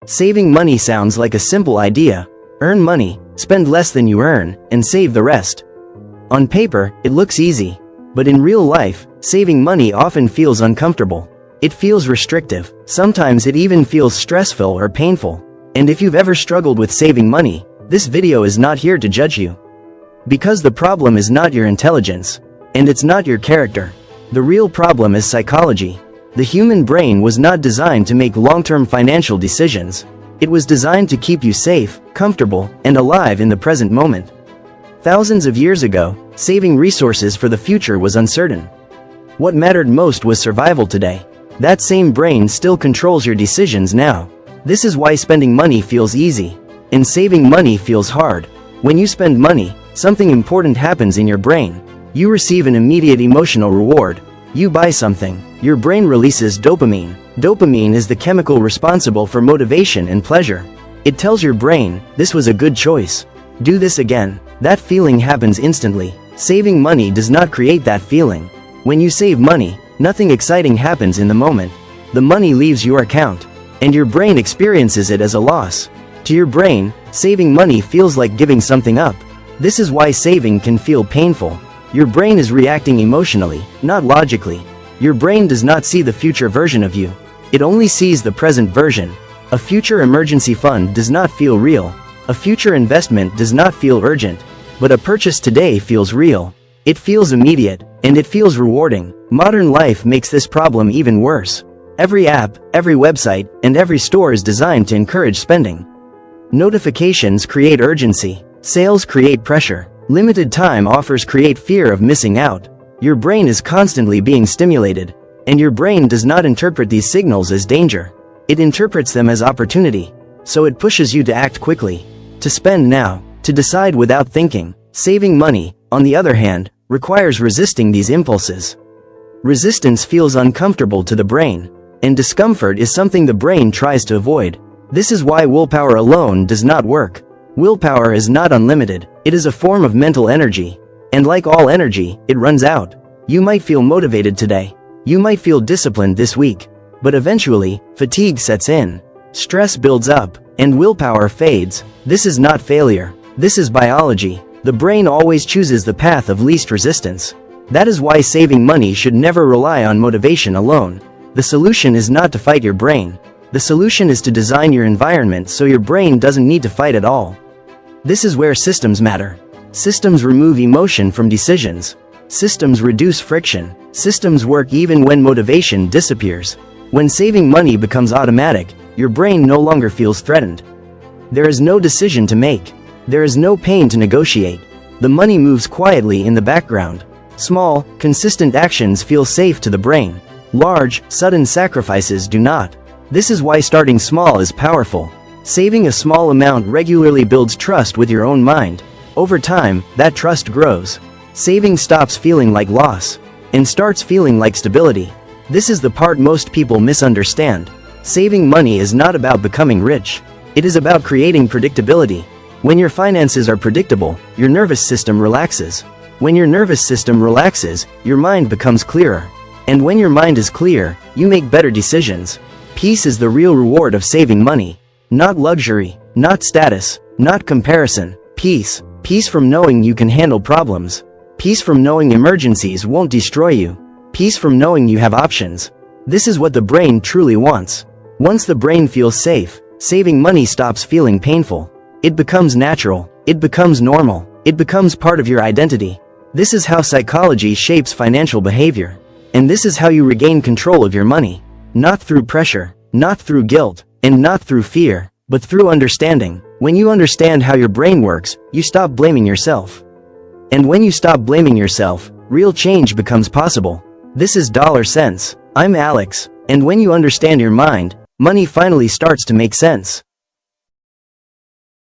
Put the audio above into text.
Saving money sounds like a simple idea. Earn money, spend less than you earn, and save the rest. On paper, it looks easy. But in real life, saving money often feels uncomfortable. It feels restrictive. Sometimes it even feels stressful or painful. And if you've ever struggled with saving money, this video is not here to judge you. Because the problem is not your intelligence. And it's not your character. The real problem is psychology. The human brain was not designed to make long-term financial decisions. It was designed to keep you safe, comfortable, and alive in the present moment. Thousands of years ago, saving resources for the future was uncertain. What mattered most was survival today. That same brain still controls your decisions now. This is why spending money feels easy, and saving money feels hard. When you spend money, something important happens in your brain. You receive an immediate emotional reward. You buy something, your brain releases dopamine. Dopamine is the chemical responsible for motivation and pleasure. It tells your brain, this was a good choice. Do this again. That feeling happens instantly. Saving money does not create that feeling. When you save money, nothing exciting happens in the moment. The money leaves your account, and your brain experiences it as a loss. To your brain, saving money feels like giving something up. This is why saving can feel painful. Your brain is reacting emotionally, not logically. Your brain does not see the future version of you. It only sees the present version. A future emergency fund does not feel real. A future investment does not feel urgent. But a purchase today feels real. It feels immediate, and it feels rewarding. Modern life makes this problem even worse. Every app, every website, and every store is designed to encourage spending. Notifications create urgency. Sales create pressure. Limited time offers create fear of missing out. Your brain is constantly being stimulated, and your brain does not interpret these signals as danger. It interprets them as opportunity. So it pushes you to act quickly, to spend now, to decide without thinking. Saving money, on the other hand, requires resisting these impulses. Resistance feels uncomfortable to the brain, and discomfort is something the brain tries to avoid. This is why willpower alone does not work. Willpower is not unlimited. It is a form of mental energy. And like all energy, it runs out. You might feel motivated today. You might feel disciplined this week. But eventually, fatigue sets in. Stress builds up, and willpower fades. This is not failure. This is biology. The brain always chooses the path of least resistance. That is why saving money should never rely on motivation alone. The solution is not to fight your brain. The solution is to design your environment so your brain doesn't need to fight at all. This is where systems matter. Systems remove emotion from decisions. Systems reduce friction. Systems work even when motivation disappears. When saving money becomes automatic, your brain no longer feels threatened. There is no decision to make. There is no pain to negotiate. The money moves quietly in the background. Small, consistent actions feel safe to the brain. Large, sudden sacrifices do not. This is why starting small is powerful. Saving a small amount regularly builds trust with your own mind. Over time, that trust grows. Saving stops feeling like loss, and starts feeling like stability. This is the part most people misunderstand. Saving money is not about becoming rich. It is about creating predictability. When your finances are predictable, your nervous system relaxes. When your nervous system relaxes, your mind becomes clearer. And when your mind is clear, you make better decisions. Peace is the real reward of saving money. Not luxury, not status, not comparison. Peace. Peace from knowing you can handle problems. Peace from knowing emergencies won't destroy you. Peace from knowing you have options. This is what the brain truly wants. Once the brain feels safe, saving money stops feeling painful. It becomes natural. It becomes normal. It becomes part of your identity. This is how psychology shapes financial behavior. And this is how you regain control of your money. Not through pressure, not through guilt, and not through fear, but through understanding. When you understand how your brain works, you stop blaming yourself. And when you stop blaming yourself, real change becomes possible. This is Dollar Sense. I'm Alex, and when you understand your mind, money finally starts to make sense.